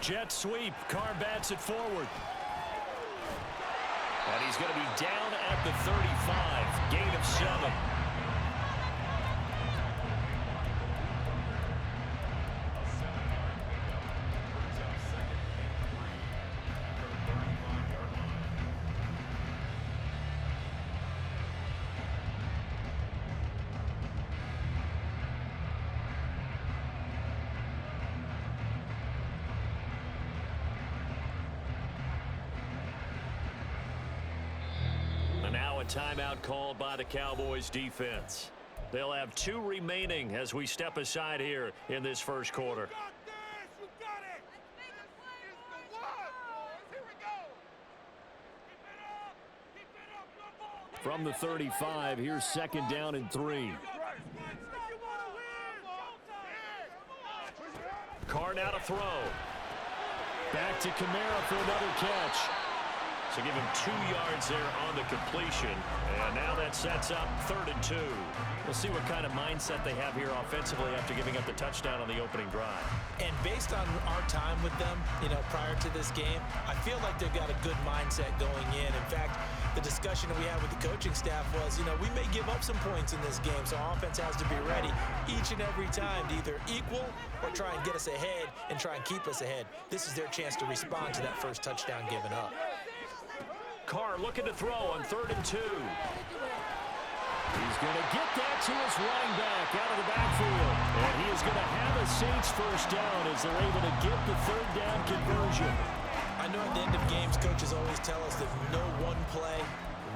Jet sweep. Carr bats it forward. And he's going to be down at the 35. Gain of 7. Timeout called by the Cowboys defense. They'll have 2 remaining as we step aside here in this first quarter. From the 35, here's 2nd down and 3. Carr now to throw. Back to Kamara for another catch. So give him 2 yards there on the completion. And now that sets up 3rd and 2. We'll see what kind of mindset they have here offensively after giving up the touchdown on the opening drive. And based on our time with them, prior to this game, I feel like they've got a good mindset going in. In fact, the discussion that we had with the coaching staff was, we may give up some points in this game, so our offense has to be ready each and every time to either equal or try and get us ahead and try and keep us ahead. This is their chance to respond to that first touchdown given up. Carr looking to throw on 3rd and 2. He's going to get that to his running back out of the backfield. And he is going to have a Saints first down as they're able to get the 3rd down conversion. I know at the end of games, coaches always tell us that no one play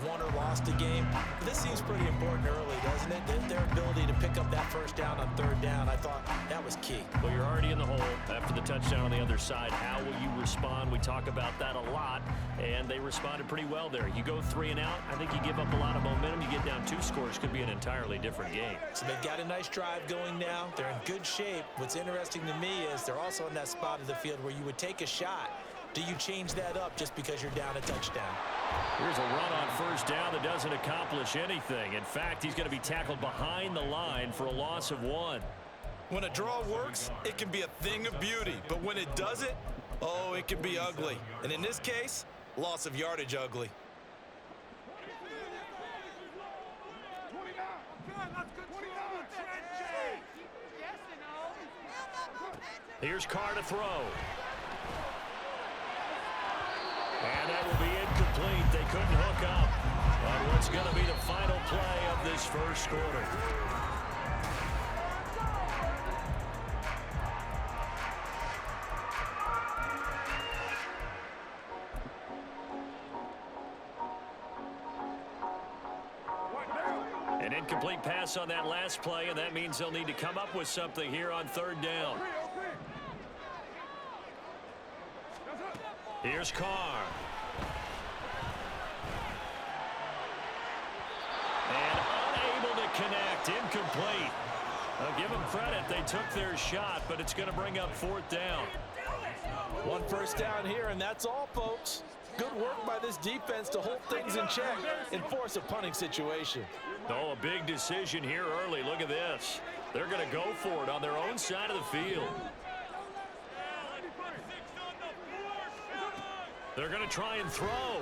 won or lost a game. But this seems pretty important early, doesn't it? Their ability to pick up that first down on 3rd down, I thought that was key. Well, you're already in the hole after the touchdown on the other side. How will you respond? We talk about that a lot, and they responded pretty well there. You go 3 and out, I think you give up a lot of momentum. You get down 2 scores, could be an entirely different game. So they've got a nice drive going now. They're in good shape. What's interesting to me is they're also in that spot of the field where you would take a shot. Do you change that up just because you're down a touchdown? Here's a run on 1st down that doesn't accomplish anything. In fact, he's going to be tackled behind the line for a loss of 1. When a draw works, it can be a thing of beauty. But when it doesn't, oh, it can be ugly. And in this case, loss of yardage ugly. Here's Carr to throw. And that will be incomplete. They couldn't hook up on what's going to be the final play of this first quarter. An incomplete pass on that last play, and that means they'll need to come up with something here on 3rd down. Here's Carr. And unable to connect. Incomplete. I'll give them credit. They took their shot, but it's going to bring up 4th down. 1 first down here, and that's all, folks. Good work by this defense to hold things in check and force a punting situation. Oh, a big decision here early. Look at this. They're going to go for it on their own side of the field. They're going to try and throw.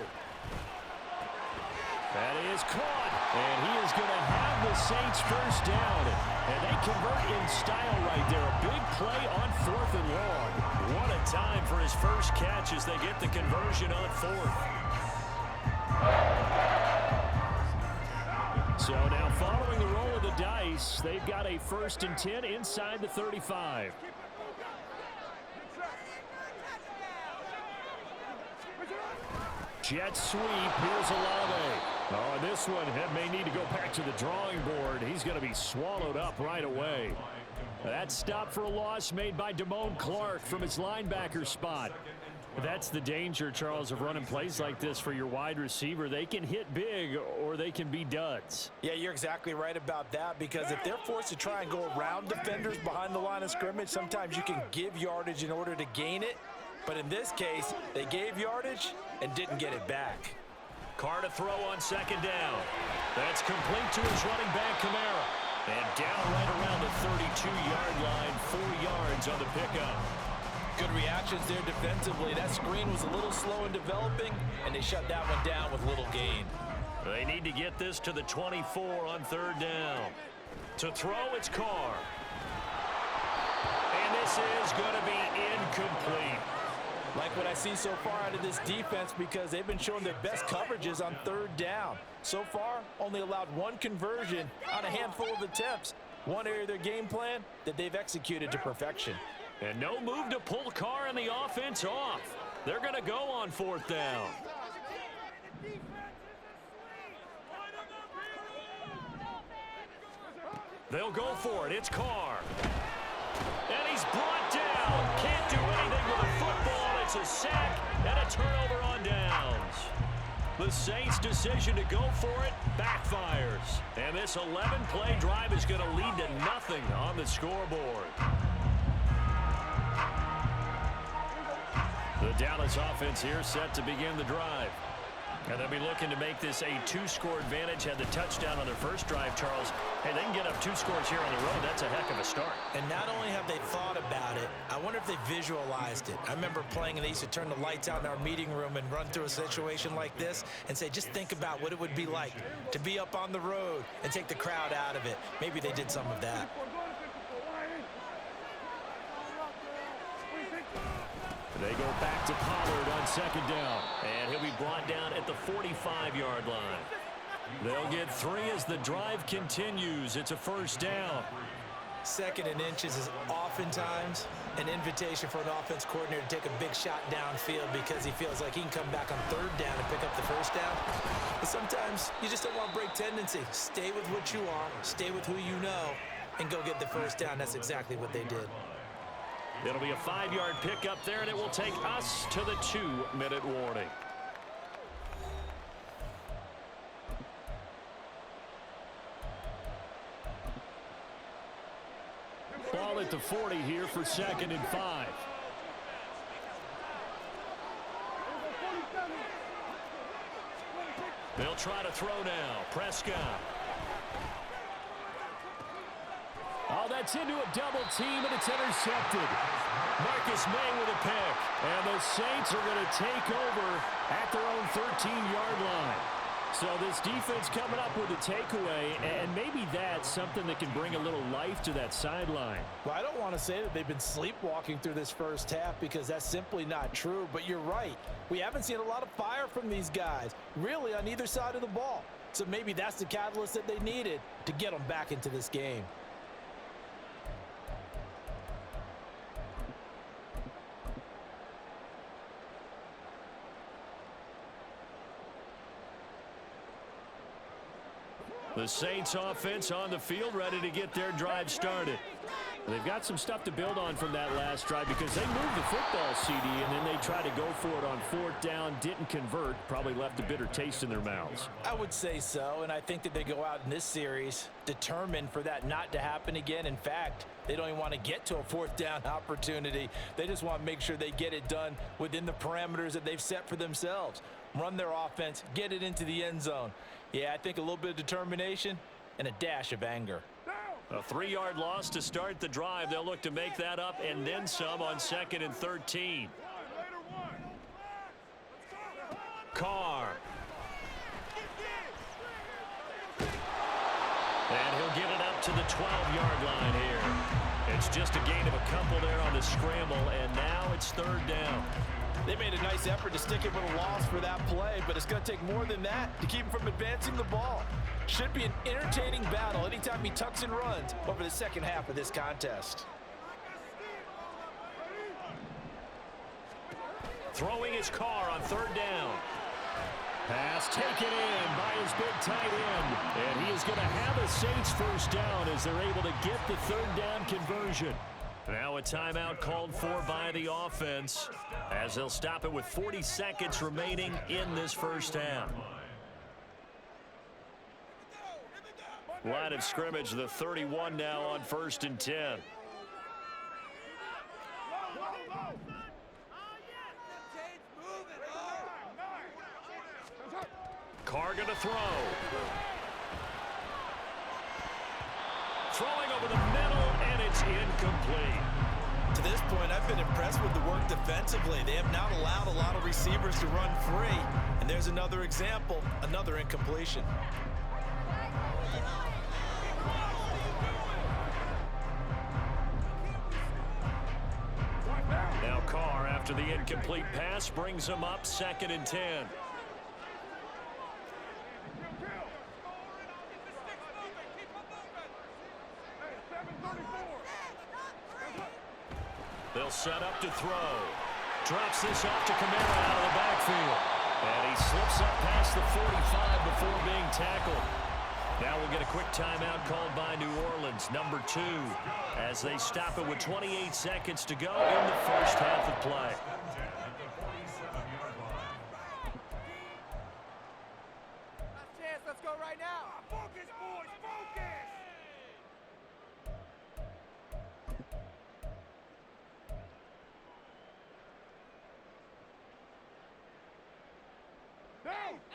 That is caught. And he is going to have the Saints first down. And they convert in style right there. A big play on 4th and long. What a time for his first catch as they get the conversion on 4th. So now following the roll of the dice, they've got a 1st and 10 inside the 35. Jet sweep. Here's Olave. Oh, this one may need to go back to the drawing board. He's going to be swallowed up right away. That stop for a loss made by Damone Clark from his linebacker spot. That's the danger, Charles, of running plays like this for your wide receiver. They can hit big or they can be duds. Yeah, you're exactly right about that, because if they're forced to try and go around defenders behind the line of scrimmage, sometimes you can give yardage in order to gain it. But in this case, they gave yardage and didn't get it back. Carr to throw on second down. That's complete to his running back, Kamara. And down right around the 32-yard line, 4 yards on the pickup. Good reactions there defensively. That screen was a little slow in developing, and they shut that one down with little gain. They need to get this to the 24 on third down. To throw, it's Carr. And this is going to be incomplete. Like what I see so far out of this defense, because they've been showing their best coverages on third down. So far, only allowed 1 conversion on a handful of attempts. One area of their game plan that they've executed to perfection. And no move to pull Carr and the offense off. They're going to go on fourth down. They'll go for it. It's Carr. And he's brought down. Can't do anything with a football. It's a sack and a turnover on downs. The Saints' decision to go for it backfires. And this 11-play drive is going to lead to nothing on the scoreboard. The Dallas offense here set to begin the drive. And they'll be looking to make this a 2-score advantage. Had the touchdown on their first drive, Charles. Hey, they can get up 2 scores here on the road. That's a heck of a start. And not only have they thought about it, I wonder if they visualized it. I remember playing, and they used to turn the lights out in our meeting room and run through a situation like this and say, just think about what it would be like to be up on the road and take the crowd out of it. Maybe they did some of that. They go back to Pollard on second down. And he'll be brought down at the 45-yard line. They'll get 3 as the drive continues. It's a first down. Second and inches is oftentimes an invitation for an offense coordinator to take a big shot downfield because he feels like he can come back on third down and pick up the first down. But sometimes you just don't want to break tendency. Stay with what you are, stay with who you know, and go get the first down. That's exactly what they did. It'll be a 5-yard pickup there, and it will take us to the 2-minute warning. Ball at the 40 here for 2nd and 5. They'll try to throw now. Prescott. Oh, that's into a double team, and it's intercepted. Marcus May with a pick. And the Saints are going to take over at their own 13-yard line. So this defense coming up with a takeaway, and maybe that's something that can bring a little life to that sideline. Well, I don't want to say that they've been sleepwalking through this first half because that's simply not true, but you're right. We haven't seen a lot of fire from these guys, really on either side of the ball. So maybe that's the catalyst that they needed to get them back into this game. The Saints offense on the field, ready to get their drive started. They've got some stuff to build on from that last drive because they moved the football, CD, and then they tried to go for it on 4th down, didn't convert, probably left a bitter taste in their mouths. I would say so, and I think that they go out in this series determined for that not to happen again. In fact, they don't even want to get to a 4th down opportunity. They just want to make sure they get it done within the parameters that they've set for themselves. Run their offense, get it into the end zone. Yeah, I think a little bit of determination and a dash of anger. A 3-yard loss to start the drive. They'll look to make that up and then some on 2nd and 13. Carr. And he'll get it up to the 12-yard line here. It's just a gain of a couple there on the scramble, and now it's 3rd down. They made a nice effort to stick it with a loss for that play, but it's going to take more than that to keep him from advancing the ball. Should be an entertaining battle anytime he tucks and runs over the second half of this contest. Throwing his Carr on 3rd down. Pass taken in by his big tight end. And he is going to have a Saints first down as they're able to get the 3rd down conversion. Now a timeout called for by the offense as they'll stop it with 40 seconds remaining in this first half. Line of scrimmage, the 31 now on 1st and 10. Carr going to throw. Throwing over the middle, and it's incomplete. To this point, I've been impressed with the work defensively. They have not allowed a lot of receivers to run free. And there's another example, another incompletion. Now Carr, after the incomplete pass, brings him up 2nd and 10. They'll set up to throw. Drops this off to Kamara out of the backfield. And he slips up past the 45 before being tackled. Now we'll get a quick timeout called by New Orleans, number 2, as they stop it with 28 seconds to go in the first half of play. Last chance, let's go right now. Focus, boys, focus!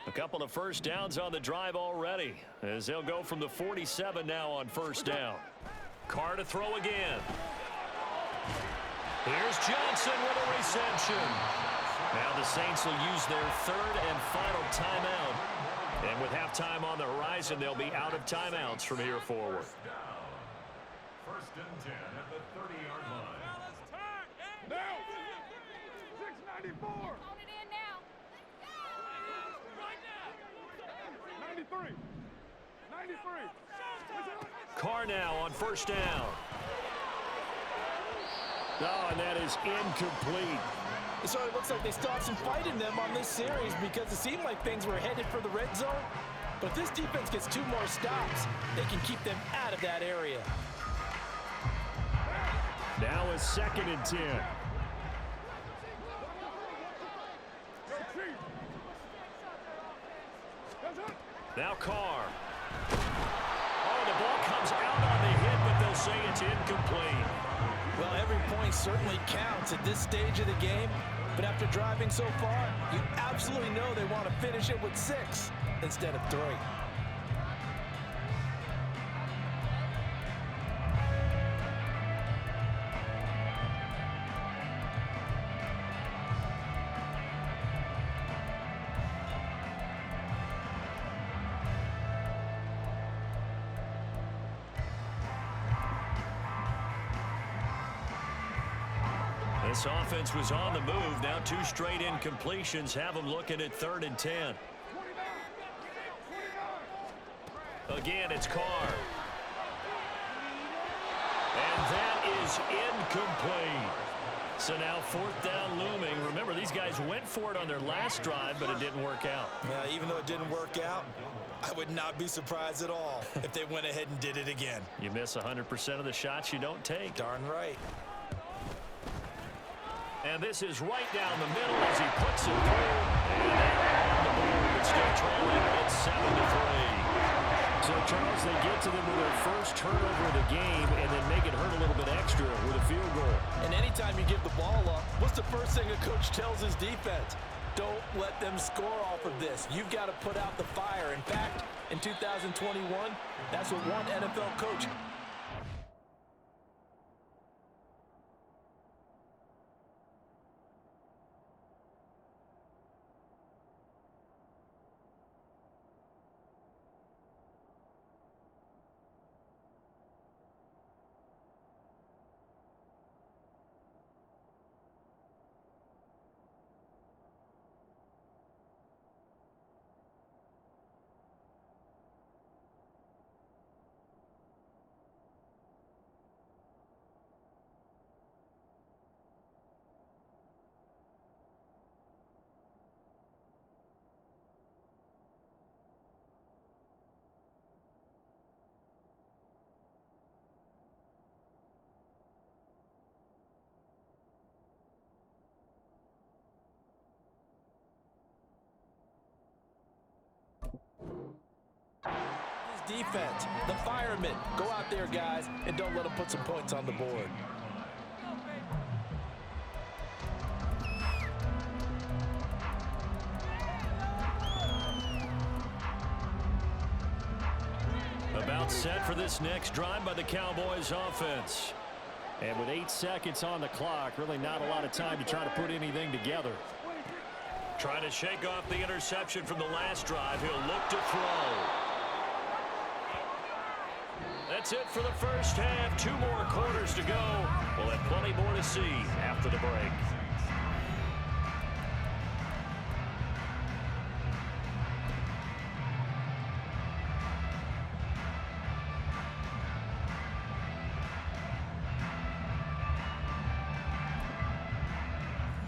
A couple of first downs on the drive already, as they'll go from the 47 now on first down. Carr to throw again. Here's Johnson with a reception. Now the Saints will use their 3rd and final timeout. And with halftime on the horizon, they'll be out of timeouts from here forward. First and 10 at the 30-yard line. Now! 694! Hold it in now. 93! 93! Carr now on first down. Oh, and that is incomplete. So it looks like they still have some fight in them on this series because it seemed like things were headed for the red zone. But if this defense gets 2 more stops, they can keep them out of that area. Now is 2nd and 10. Now Carr. Oh, the ball comes out on the hit, but they'll say it's incomplete. Well, every point certainly counts at this stage of the game. But after driving so far, you absolutely know they want to finish it with 6 instead of 3. This offense was on the move. Now 2 straight incompletions have them looking at 3rd and 10. Again, it's Carr. And that is incomplete. So now 4th down looming. Remember, these guys went for it on their last drive, but it didn't work out. Yeah, even though it didn't work out, I would not be surprised at all if they went ahead and did it again. You miss 100% of the shots you don't take. Darn right. And this is right down the middle as he puts it through. And they're on the board, but still trailing at 7-3. So, Charles, they get to them with their first turnover of the game and then make it hurt a little bit extra with a field goal. And anytime you give the ball up, what's the first thing a coach tells his defense? Don't let them score off of this. You've got to put out the fire. In fact, in 2021, that's what one NFL coach defense, the firemen. Go out there, guys, and don't let them put some points on the board. It's set for this next drive by the Cowboys offense. And with 8 seconds on the clock, really not a lot of time to try to put anything together. Trying to shake off the interception from the last drive. He'll look to throw. That's it for the first half. 2 more quarters to go. We'll have plenty more to see after the break.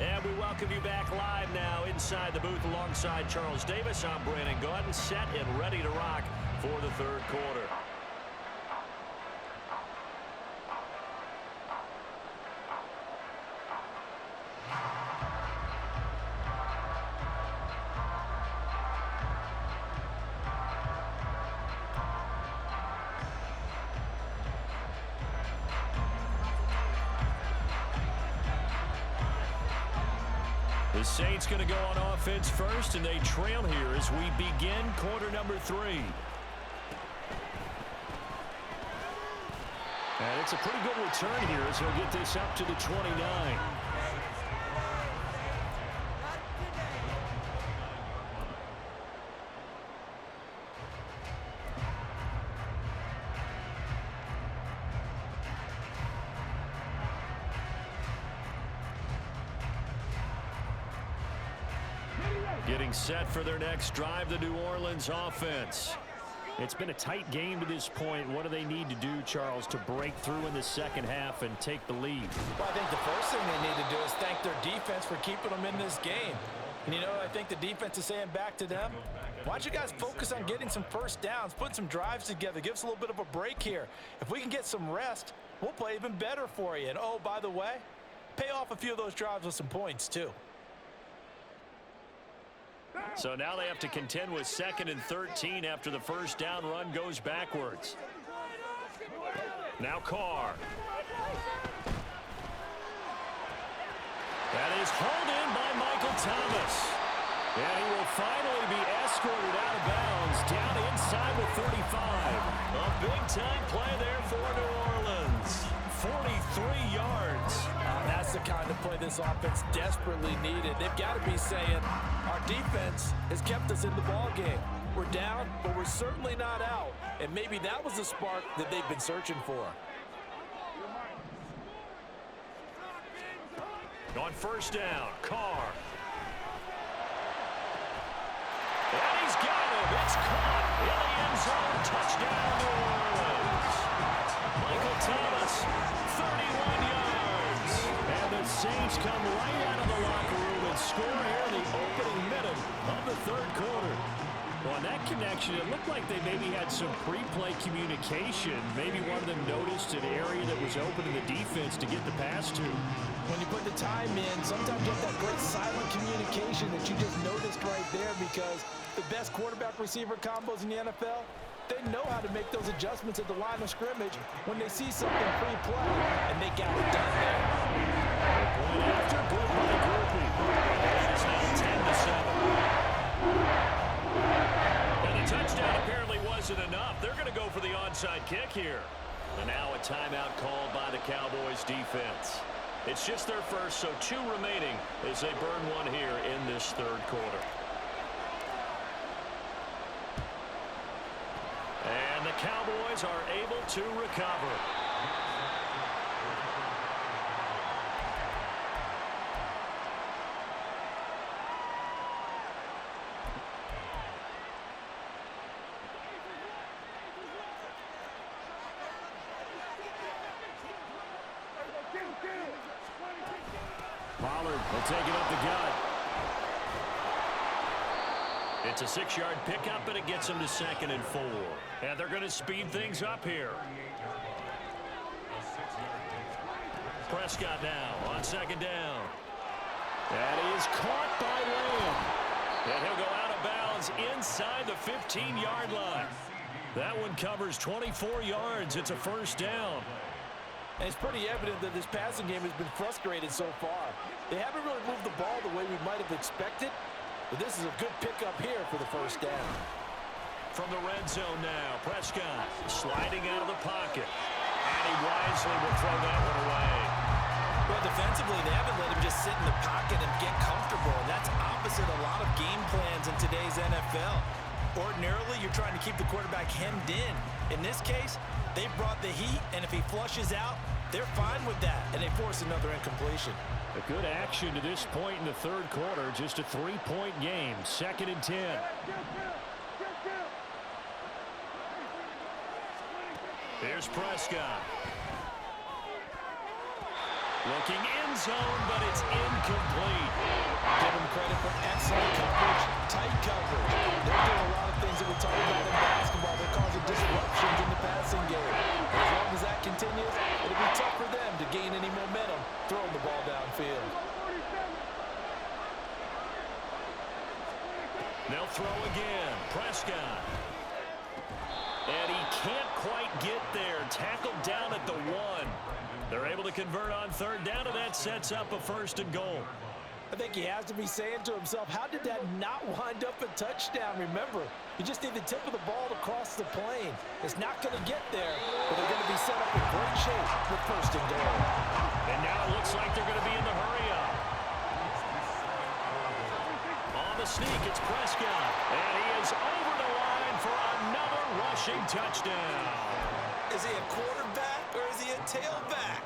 And we welcome you back live now inside the booth alongside Charles Davis. I'm Brandon Gaudin, set and ready to rock for the third quarter. The Saints going to go on offense first, and they trail here as we begin quarter number 3. And it's a pretty good return here as he'll get this up to the 29. Getting set for their next drive, the New Orleans offense. It's been a tight game to this point. What do they need to do, Charles, to break through in the second half and take the lead? Well, I think the first thing they need to do is thank their defense for keeping them in this game. And, you know, I think the defense is saying back to them, why don't you guys focus on getting some first downs, put some drives together, give us a little bit of a break here. If we can get some rest, we'll play even better for you. And, oh, by the way, pay off a few of those drives with some points, too. So now they have to contend with 2nd and 13 after the first down run goes backwards. Now Carr. That is hauled in by Michael Thomas. And he will finally be escorted out of bounds down inside the 35. A big-time play there for New Orleans. 43 yards. That's the kind of play this offense desperately needed. They've got to be saying, our defense has kept us in the ball game. We're down, but we're certainly not out. And maybe that was the spark that they've been searching for. On first down, Carr. And he's got him. It's caught in the end zone. Touchdown, New Orleans. Michael Thomas, 31 yards. And the Saints come right out of the locker room and score here in the opening minute of the third quarter. Well, on that connection, it looked like they maybe had some pre-play communication. Maybe one of them noticed an area that was open in the defense to get the pass to. When you put the time in, sometimes you have that great silent communication that you just noticed right there, because the best quarterback-receiver combos in the NFL, they know how to make those adjustments at the line of scrimmage when they see something pre-play, and they got it done there. Point after, good by Groupie. It's now 10-7. And the touchdown apparently wasn't enough. They're going to go for the onside kick here. And now a timeout called by the Cowboys defense. It's just their first, so 2 remaining as they burn one here in this third quarter. And the Cowboys are able to recover. Pollard will take it up the gut. It's a 6-yard pickup, and it gets them to 2nd and 4. And they're going to speed things up here. Prescott now on 2nd down. That is caught by Lamb. And he'll go out of bounds inside the 15-yard line. That one covers 24 yards. It's a first down. And it's pretty evident that this passing game has been frustrated so far. They haven't really moved the ball the way we might have expected, but this is a good pickup here for the first down. from the red zone now. Prescott sliding out of the pocket. And he wisely will throw that one away. Well, defensively, they haven't let him just sit in the pocket and get comfortable. And that's opposite a lot of game plans in today's NFL. Ordinarily, you're trying to keep the quarterback hemmed in. In this case, they brought the heat, and if he flushes out, they're fine with that, and they force another incompletion. A good action to this point in the third quarter. Just a 3-point game. 2nd and 10. Here's Prescott. Looking end zone, but it's incomplete. Give them credit for excellent coverage, tight coverage. They're doing a lot of things that we talk about in basketball. They're causing disruptions in the passing game. And as long as that continues, it'll be tough for them to gain any momentum throwing the ball downfield. They'll throw again. Prescott. And he can't quite get there. Tackled down at the 1. They're able to convert on 3rd down, and that sets up a 1st and goal. I think he has to be saying to himself, how did that not wind up a touchdown? Remember, you just need the tip of the ball to cross the plane. It's not going to get there, but they're going to be set up in great shape with 1st and goal. And now it looks like they're going to be in the hurry-up. On the sneak, it's Prescott. And he is over the line for another rushing touchdown. Is he a quarterback or is he a tailback?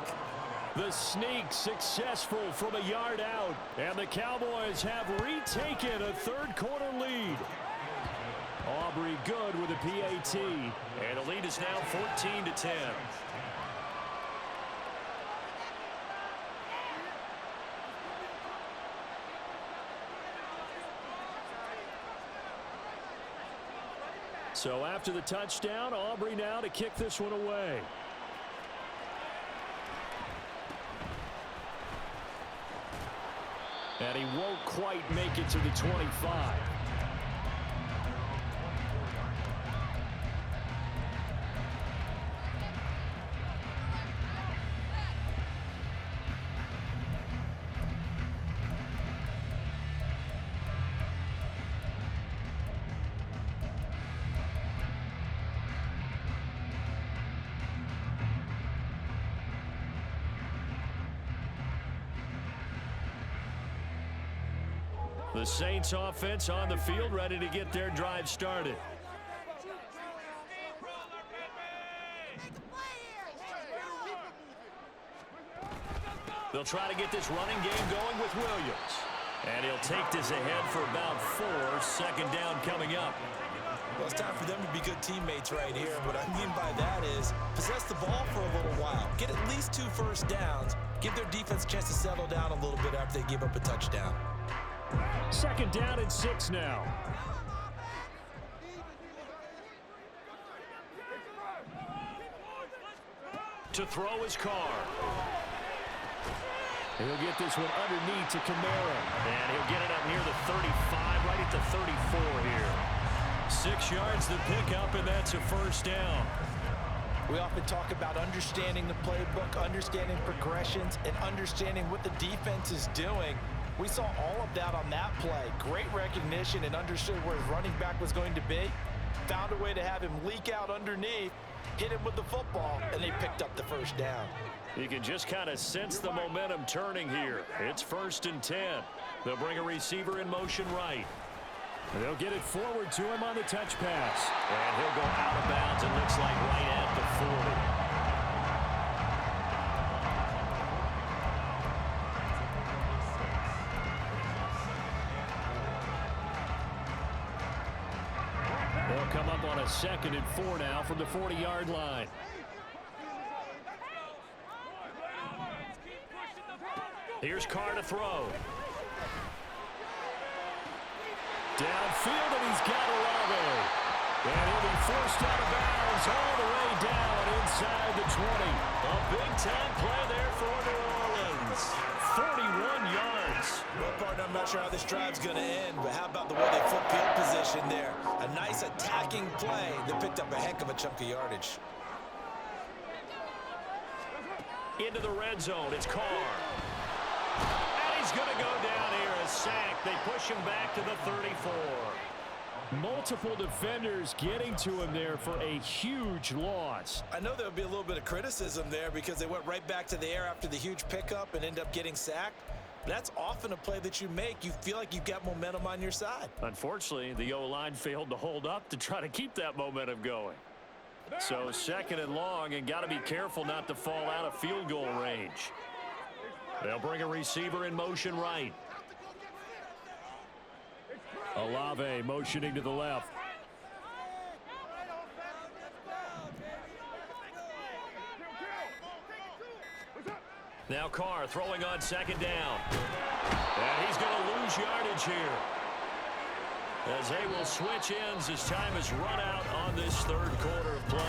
The sneak successful from a yard out. And the Cowboys have retaken a third quarter lead. Aubrey good with a PAT. And the lead is now 14-10. So after the touchdown, Aubrey now to kick this one away. And he won't quite make it to the 25. The Saints offense on the field, ready to get their drive started. They'll try to get this running game going with Williams. And he'll take this ahead for about 4. 2nd down coming up. Well, it's time for them to be good teammates right here. What I mean by that is possess the ball for a little while. Get at least 2 first downs. Give their defense a chance to settle down a little bit after they give up a touchdown. 2nd down and 6 now. To throw his car. He'll get this one underneath to Kamara. And he'll get it up near the 35, right at the 34 here. 6 yards to pick up, and that's a 1st down. We often talk about understanding the playbook, understanding progressions, and understanding what the defense is doing. We saw all of that on that play. Great recognition and understood where his running back was going to be. Found a way to have him leak out underneath, hit him with the football, and they picked up the 1st down. You can just kind of sense the momentum turning here. It's 1st and 10. They'll bring a receiver in motion right. They'll get it forward to him on the touch pass. And he'll go out of bounds, it looks like right at the 40. They'll come up on a 2nd and 4 now from the 40-yard line. Here's Carr to throw. Downfield, and he's got Olave. And he'll be forced out of bounds all the way down inside the 20. A big-time play there for New Orleans. 41 yards. Well, partner, I'm not sure how this drive's going to end, but how about the way they flip field position there? A nice attacking play that picked up a heck of a chunk of yardage. Into the red zone, it's Carr. And he's going to go down here, a sack. They push him back to the 34. Multiple defenders getting to him there for a huge loss. I know there would be a little bit of criticism there because they went right back to the air after the huge pickup and ended up getting sacked. That's often a play that you make. You feel like you've got momentum on your side. Unfortunately, the O-line failed to hold up to try to keep that momentum going. So 2nd and long, and got to be careful not to fall out of field goal range. They'll bring a receiver in motion right. Olave motioning to the left. Now Carr throwing on 2nd down. And he's going to lose yardage here, as they will switch ends as time has run out on this 3rd quarter of play.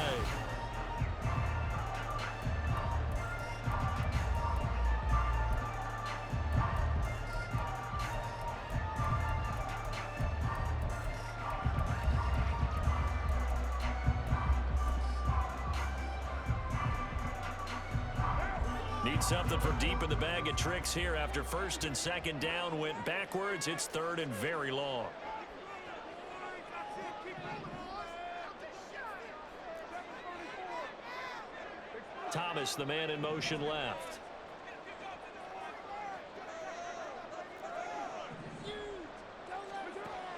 Need something for deep in the bag of tricks here after 1st and 2nd down went backwards. It's 3rd and very long. Thomas, the man in motion left.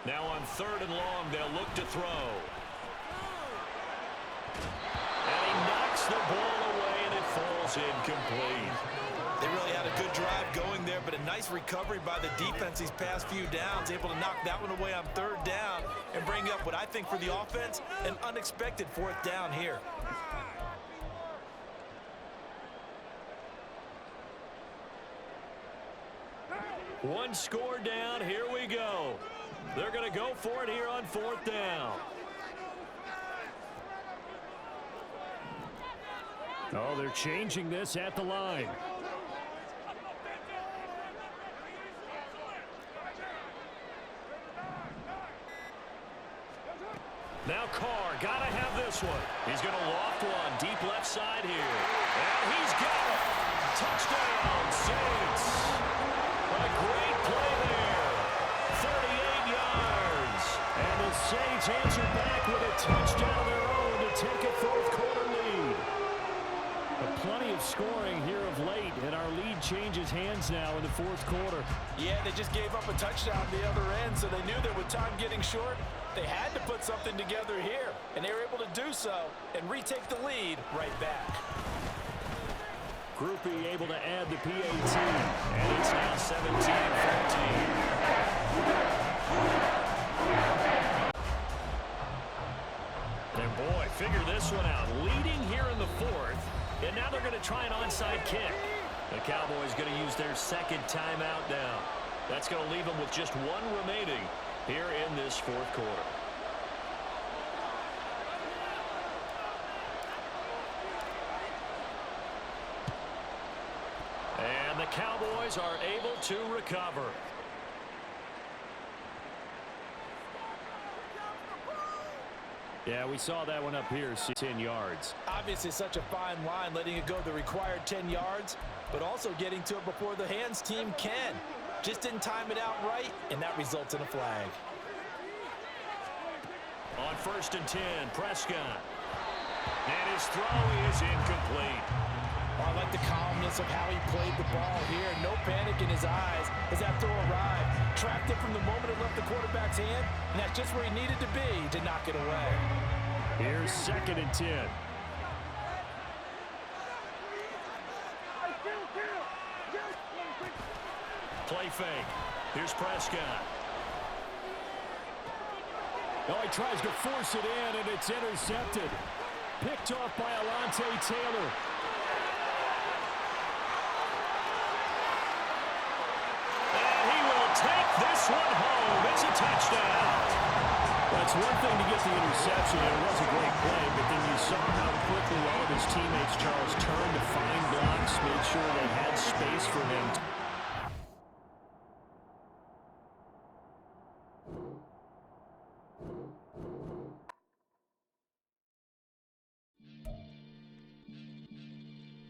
Now on 3rd and long, they'll look to throw. And he knocks the ball away, and it falls incomplete. They really had a good drive going there, but a nice recovery by the defense these past few downs, able to knock that one away on 3rd down and bring up what I think for the offense, an unexpected 4th down here. One score down. Here we go. They're going to go for it here on 4th down. Oh, they're changing this at the line. Now Carr, got to have this one. He's going to loft one deep left side here. And he's got it. Touchdown, Saints. A great play there. 38 yards. And the Saints answer back with a touchdown of their own to take a 4th quarter lead. But plenty of scoring here of late, and our lead changes hands now in the 4th quarter. Yeah, they just gave up a touchdown at the other end, so they knew that with time getting short, they had to put something together here, and they were able to do so and retake the lead right back. Groupie able to add the PAT, and it's now 17-14. And boy, figure this one out. Leading here in the 4th, and now they're going to try an onside kick. The Cowboys going to use their 2nd timeout now. That's going to leave them with just 1 remaining here in this 4th quarter. And the Cowboys are able to recover. Yeah, we saw that one up here, 10 yards. Obviously such a fine line, letting it go the required 10 yards, but also getting to it before the hands team can. Just didn't time it out right, and that results in a flag. On 1st and 10, Prescott. And his throw is incomplete. I like the calmness of how he played the ball here. No panic in his eyes as that throw arrived. Tracked it from the moment it left the quarterback's hand, and that's just where he needed to be to knock it away. Here's 2nd and 10. Play fake. Here's Prescott. Oh, he tries to force it in, and it's intercepted. Picked off by Alontae Taylor. And he will take this one home. It's a touchdown. That's one thing to get the interception, and it was a great play, but then you saw how quickly all of his teammates, Charles, turned to find blocks, made sure they had space for him.